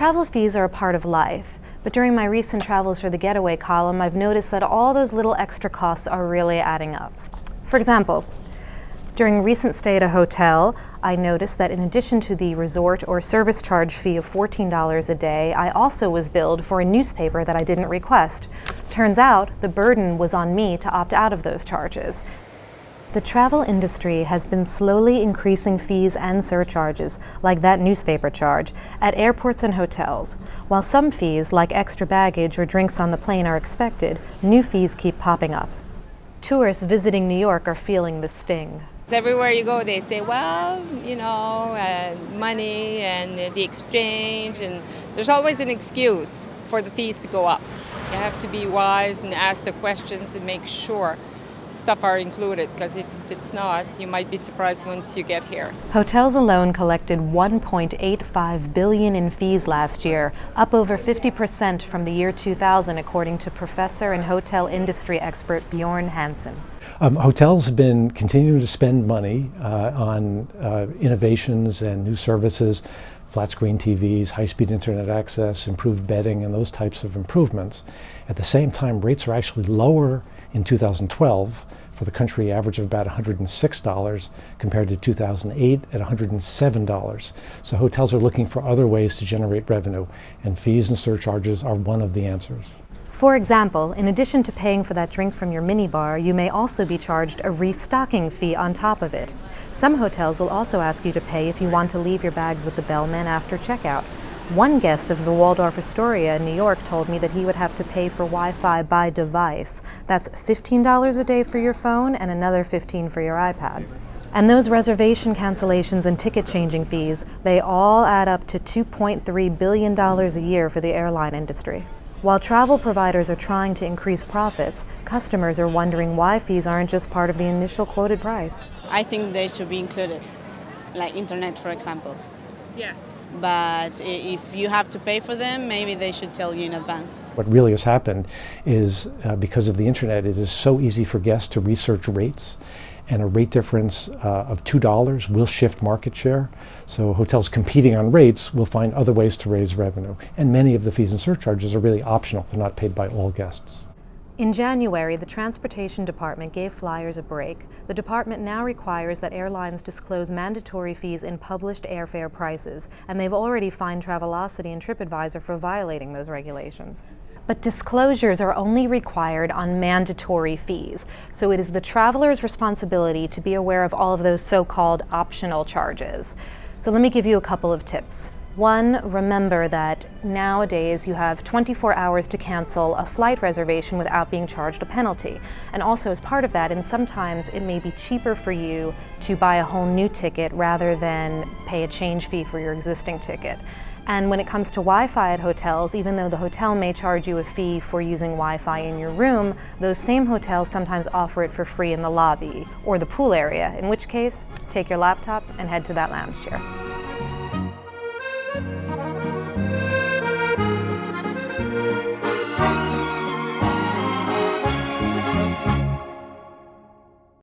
Travel fees are a part of life, but during my recent travels for the Getaway column, I've noticed that all those little extra costs are really adding up. For example, during a recent stay at a hotel, I noticed that in addition to the resort or service charge fee of $14 a day, I also was billed for a newspaper that I didn't request. Turns out, the burden was on me to opt out of those charges. The travel industry has been slowly increasing fees and surcharges, like that newspaper charge, at airports and hotels. While some fees, like extra baggage or drinks on the plane, are expected, new fees keep popping up. Tourists visiting New York are feeling the sting. Everywhere you go, they say, well, money and the exchange, and there's always an excuse for the fees to go up. You have to be wise and ask the questions and make sure stuff are included, because if it's not, you might be surprised once you get here. Hotels alone collected $1.85 billion in fees last year, up over 50% from the year 2000, according to professor and hotel industry expert Bjorn Hansen. Hotels have been continuing to spend money on innovations and new services, flat screen TVs, high-speed internet access, improved bedding, and those types of improvements. At the same time, rates are actually lower in 2012 for the country average of about $106 compared to 2008 at $107. So hotels are looking for other ways to generate revenue, and fees and surcharges are one of the answers. For example, in addition to paying for that drink from your minibar, you may also be charged a restocking fee on top of it. Some hotels will also ask you to pay if you want to leave your bags with the bellman after checkout. One guest of the Waldorf Astoria in New York told me that he would have to pay for Wi-Fi by device. That's $15 a day for your phone and another $15 for your iPad. And those reservation cancellations and ticket changing fees, they all add up to $2.3 billion a year for the airline industry. While travel providers are trying to increase profits, customers are wondering why fees aren't just part of the initial quoted price. I think they should be included, like internet, for example. Yes. But if you have to pay for them, maybe they should tell you in advance. What really has happened is because of the internet, it is so easy for guests to research rates, and a rate difference of $2 will shift market share. So hotels competing on rates will find other ways to raise revenue. And many of the fees and surcharges are really optional. They're not paid by all guests. In January, the Transportation Department gave flyers a break. The department now requires that airlines disclose mandatory fees in published airfare prices, and they've already fined Travelocity and TripAdvisor for violating those regulations. But disclosures are only required on mandatory fees, so it is the traveler's responsibility to be aware of all of those so-called optional charges. So let me give you a couple of tips. One, remember that nowadays you have 24 hours to cancel a flight reservation without being charged a penalty. And also as part of that, and sometimes it may be cheaper for you to buy a whole new ticket rather than pay a change fee for your existing ticket. And when it comes to Wi-Fi at hotels, even though the hotel may charge you a fee for using Wi-Fi in your room, those same hotels sometimes offer it for free in the lobby or the pool area, in which case, take your laptop and head to that lounge chair.